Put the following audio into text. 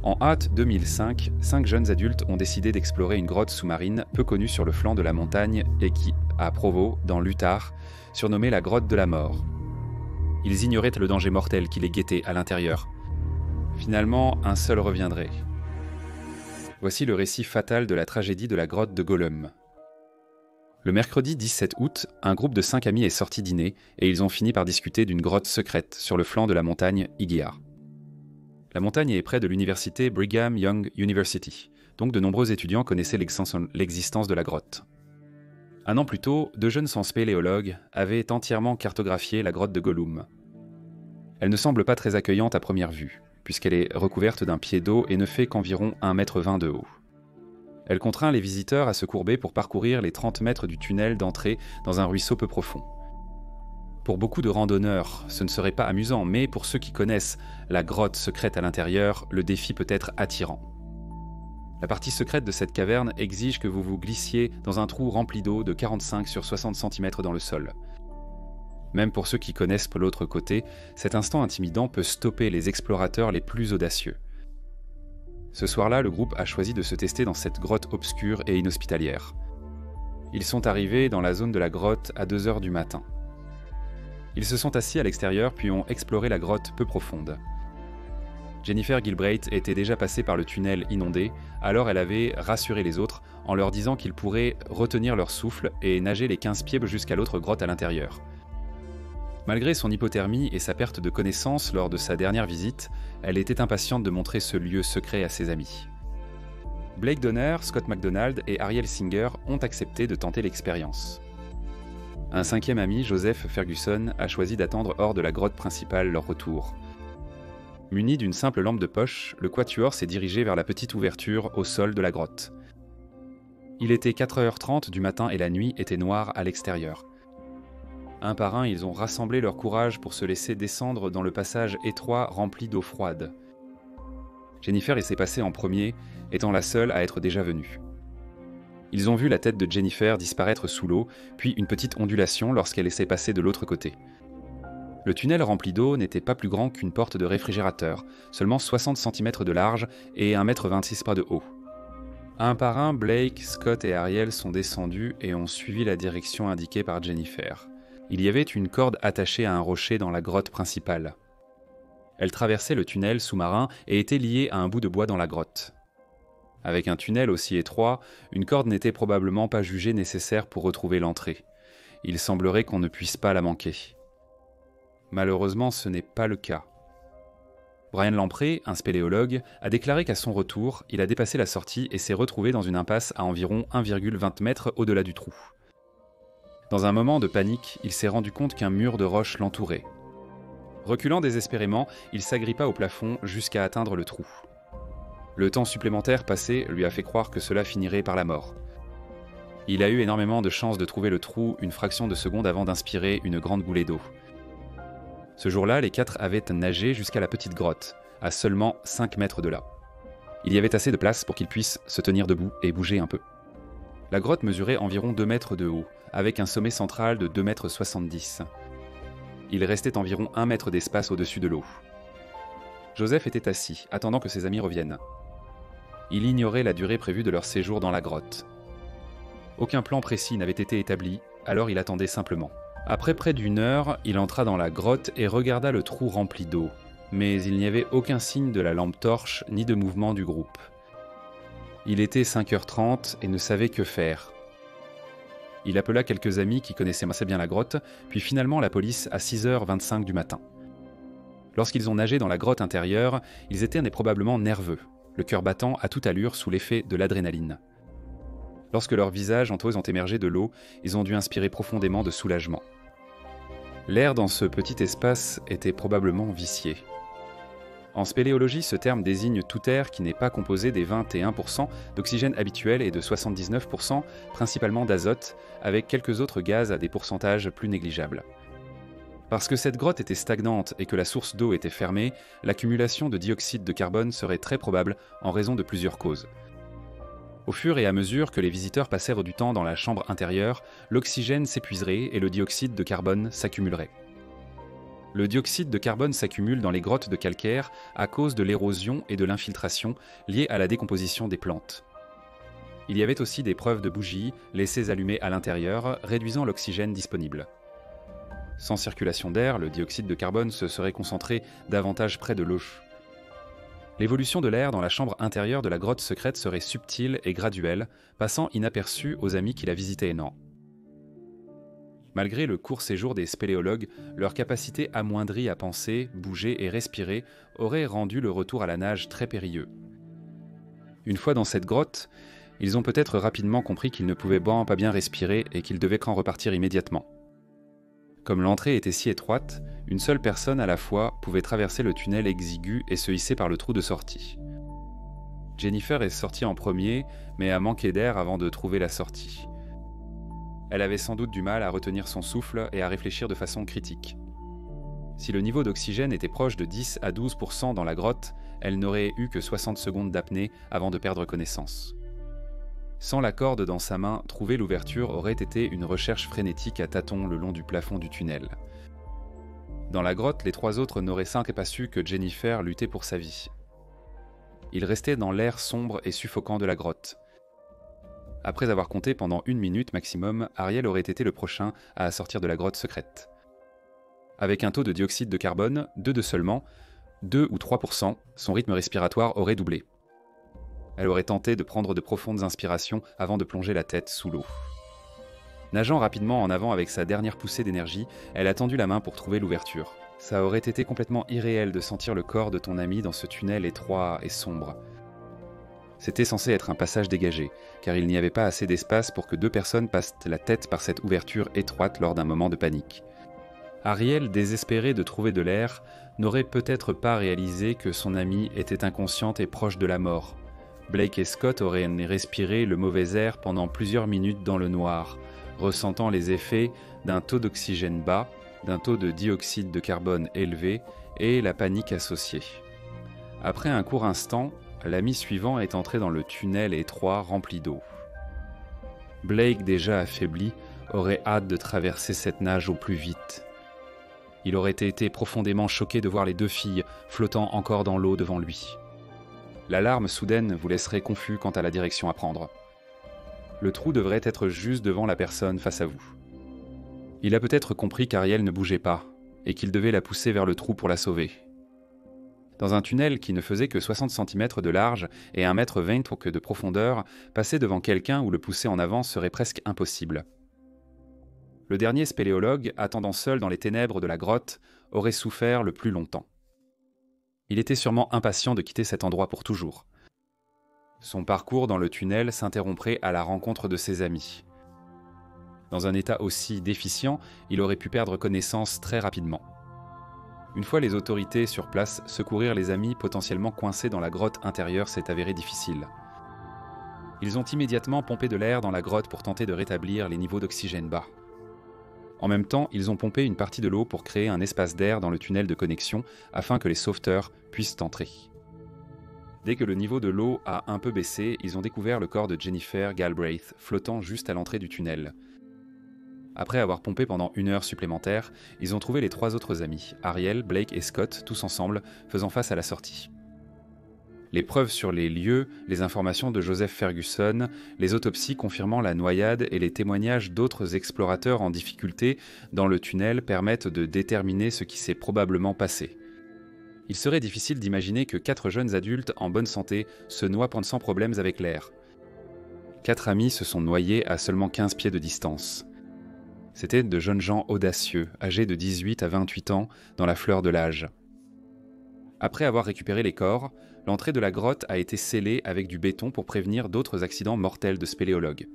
En hâte 2005, 5 jeunes adultes ont décidé d'explorer une grotte sous-marine peu connue sur le flanc de la montagne Eki à Provo, dans l'Utah, surnommée la grotte de la mort. Ils ignoraient le danger mortel qui les guettait à l'intérieur. Finalement, un seul reviendrait. Voici le récit fatal de la tragédie de la grotte de Gollum. Le mercredi 17 août, un groupe de 5 amis est sorti dîner et ils ont fini par discuter d'une grotte secrète sur le flanc de la montagne Igea. La montagne est près de l'université Brigham Young University, donc de nombreux étudiants connaissaient l'existence de la grotte. Un an plus tôt, 2 jeunes spéléologues avaient entièrement cartographié la grotte de Gollum. Elle ne semble pas très accueillante à première vue, puisqu'elle est recouverte d'un pied d'eau et ne fait qu'environ 1,20 m de haut. Elle contraint les visiteurs à se courber pour parcourir les 30 mètres du tunnel d'entrée dans un ruisseau peu profond. Pour beaucoup de randonneurs, ce ne serait pas amusant, mais pour ceux qui connaissent la grotte secrète à l'intérieur, le défi peut être attirant. La partie secrète de cette caverne exige que vous vous glissiez dans un trou rempli d'eau de 45 sur 60 cm dans le sol. Même pour ceux qui connaissent l'autre côté, cet instant intimidant peut stopper les explorateurs les plus audacieux. Ce soir-là, le groupe a choisi de se tester dans cette grotte obscure et inhospitalière. Ils sont arrivés dans la zone de la grotte à 2 h du matin. Ils se sont assis à l'extérieur puis ont exploré la grotte peu profonde. Jennifer Gilbreth était déjà passée par le tunnel inondé, alors elle avait rassuré les autres en leur disant qu'ils pourraient retenir leur souffle et nager les 15 pieds jusqu'à l'autre grotte à l'intérieur. Malgré son hypothermie et sa perte de connaissance lors de sa dernière visite, elle était impatiente de montrer ce lieu secret à ses amis. Blake Donner, Scott McDonald et Ariel Singer ont accepté de tenter l'expérience. Un 5e ami, Joseph Ferguson, a choisi d'attendre hors de la grotte principale leur retour. Muni d'une simple lampe de poche, le quatuor s'est dirigé vers la petite ouverture au sol de la grotte. Il était 4h30 du matin et la nuit était noire à l'extérieur. Un par un, ils ont rassemblé leur courage pour se laisser descendre dans le passage étroit rempli d'eau froide. Jennifer laissait passer en premier, étant la seule à être déjà venue. Ils ont vu la tête de Jennifer disparaître sous l'eau, puis une petite ondulation lorsqu'elle laissait passer de l'autre côté. Le tunnel rempli d'eau n'était pas plus grand qu'une porte de réfrigérateur, seulement 60 cm de large et 1,26 m de haut. Un par un, Blake, Scott et Ariel sont descendus et ont suivi la direction indiquée par Jennifer. Il y avait une corde attachée à un rocher dans la grotte principale. Elle traversait le tunnel sous-marin et était liée à un bout de bois dans la grotte. Avec un tunnel aussi étroit, une corde n'était probablement pas jugée nécessaire pour retrouver l'entrée. Il semblerait qu'on ne puisse pas la manquer. Malheureusement, ce n'est pas le cas. Brian Lamprey, un spéléologue, a déclaré qu'à son retour, il a dépassé la sortie et s'est retrouvé dans une impasse à environ 1,20 m au-delà du trou. Dans un moment de panique, il s'est rendu compte qu'un mur de roche l'entourait. Reculant désespérément, il s'agrippa au plafond jusqu'à atteindre le trou. Le temps supplémentaire passé lui a fait croire que cela finirait par la mort. Il a eu énormément de chance de trouver le trou une fraction de seconde avant d'inspirer une grande goulée d'eau. Ce jour-là, les 4 avaient nagé jusqu'à la petite grotte, à seulement 5 mètres de là. Il y avait assez de place pour qu'ils puissent se tenir debout et bouger un peu. La grotte mesurait environ 2 mètres de haut, avec un sommet central de 2,70 m. Il restait environ 1 mètre d'espace au-dessus de l'eau. Joseph était assis, attendant que ses amis reviennent. Il ignorait la durée prévue de leur séjour dans la grotte. Aucun plan précis n'avait été établi, alors il attendait simplement. Après près d'1 heure, il entra dans la grotte et regarda le trou rempli d'eau, mais il n'y avait aucun signe de la lampe torche ni de mouvement du groupe. Il était 5h30 et ne savait que faire. Il appela quelques amis qui connaissaient assez bien la grotte, puis finalement la police à 6h25 du matin. Lorsqu'ils ont nagé dans la grotte intérieure, ils étaient probablement nerveux, le cœur battant à toute allure sous l'effet de l'adrénaline. Lorsque leurs visages en ont émergé de l'eau, ils ont dû inspirer profondément de soulagement. L'air dans ce petit espace était probablement vicié. En spéléologie, ce terme désigne tout air qui n'est pas composé des 21% d'oxygène habituel et de 79% principalement d'azote, avec quelques autres gaz à des pourcentages plus négligeables. Parce que cette grotte était stagnante et que la source d'eau était fermée, l'accumulation de dioxyde de carbone serait très probable en raison de plusieurs causes. Au fur et à mesure que les visiteurs passèrent du temps dans la chambre intérieure, l'oxygène s'épuiserait et le dioxyde de carbone s'accumulerait. le dioxyde de carbone s'accumule dans les grottes de calcaire à cause de l'érosion et de l'infiltration liées à la décomposition des plantes. Il y avait aussi des preuves de bougies laissées allumées à l'intérieur, réduisant l'oxygène disponible. Sans circulation d'air, le dioxyde de carbone se serait concentré davantage près de l'eau. L'évolution de l'air dans la chambre intérieure de la grotte secrète serait subtile et graduelle, passant inaperçue aux amis qui la visitaient non. Malgré le court séjour des spéléologues, leur capacité amoindrie à penser, bouger et respirer aurait rendu le retour à la nage très périlleux. Une fois dans cette grotte, ils ont peut-être rapidement compris qu'ils ne pouvaient pas bien respirer et qu'ils devaient qu'en repartir immédiatement. Comme l'entrée était si étroite, une seule personne à la fois pouvait traverser le tunnel exigu et se hisser par le trou de sortie. Jennifer est sortie en premier, mais a manqué d'air avant de trouver la sortie. Elle avait sans doute du mal à retenir son souffle et à réfléchir de façon critique. Si le niveau d'oxygène était proche de 10 à 12% dans la grotte, elle n'aurait eu que 60 secondes d'apnée avant de perdre connaissance. Sans la corde dans sa main, trouver l'ouverture aurait été une recherche frénétique à tâtons le long du plafond du tunnel. Dans la grotte, les trois autres n'auraient cinq pas su que Jennifer luttait pour sa vie. Ils restaient dans l'air sombre et suffocant de la grotte. Après avoir compté pendant 1 minute maximum, Ariel aurait été le prochain à sortir de la grotte secrète. Avec un taux de dioxyde de carbone, 2 seulement, 2 ou 3%, son rythme respiratoire aurait doublé. Elle aurait tenté de prendre de profondes inspirations avant de plonger la tête sous l'eau. Nageant rapidement en avant avec sa dernière poussée d'énergie, elle a tendu la main pour trouver l'ouverture. Ça aurait été complètement irréel de sentir le corps de ton ami dans ce tunnel étroit et sombre. C'était censé être un passage dégagé, car il n'y avait pas assez d'espace pour que 2 personnes passent la tête par cette ouverture étroite lors d'un moment de panique. Ariel, désespérée de trouver de l'air, n'aurait peut-être pas réalisé que son amie était inconsciente et proche de la mort. Blake et Scott auraient respiré le mauvais air pendant plusieurs minutes dans le noir, ressentant les effets d'un taux d'oxygène bas, d'un taux de dioxyde de carbone élevé et la panique associée. Après un court instant, l'ami suivant est entré dans le tunnel étroit rempli d'eau. Blake, déjà affaibli, aurait hâte de traverser cette nage au plus vite. Il aurait été profondément choqué de voir les 2 filles flottant encore dans l'eau devant lui. L'alarme soudaine vous laisserait confus quant à la direction à prendre. Le trou devrait être juste devant la personne face à vous. Il a peut-être compris qu'Ariel ne bougeait pas, et qu'il devait la pousser vers le trou pour la sauver. Dans un tunnel qui ne faisait que 60 cm de large et 1,20 m de profondeur, passer devant quelqu'un ou le pousser en avant serait presque impossible. Le dernier spéléologue, attendant seul dans les ténèbres de la grotte, aurait souffert le plus longtemps. Il était sûrement impatient de quitter cet endroit pour toujours. Son parcours dans le tunnel s'interromprait à la rencontre de ses amis. Dans un état aussi déficient, il aurait pu perdre connaissance très rapidement. Une fois les autorités sur place, secourir les amis potentiellement coincés dans la grotte intérieure s'est avéré difficile. Ils ont immédiatement pompé de l'air dans la grotte pour tenter de rétablir les niveaux d'oxygène bas. En même temps, ils ont pompé une partie de l'eau pour créer un espace d'air dans le tunnel de connexion afin que les sauveteurs puissent entrer. Dès que le niveau de l'eau a un peu baissé, ils ont découvert le corps de Jennifer Galbraith flottant juste à l'entrée du tunnel. Après avoir pompé pendant 1 heure supplémentaire, ils ont trouvé les 3 autres amis, Ariel, Blake et Scott, tous ensemble, faisant face à la sortie. Les preuves sur les lieux, les informations de Joseph Ferguson, les autopsies confirmant la noyade et les témoignages d'autres explorateurs en difficulté dans le tunnel permettent de déterminer ce qui s'est probablement passé. Il serait difficile d'imaginer que 4 jeunes adultes en bonne santé se noient sans problèmes avec l'air. 4 amis se sont noyés à seulement 15 pieds de distance. C'étaient de jeunes gens audacieux, âgés de 18 à 28 ans, dans la fleur de l'âge. Après avoir récupéré les corps, l'entrée de la grotte a été scellée avec du béton pour prévenir d'autres accidents mortels de spéléologues.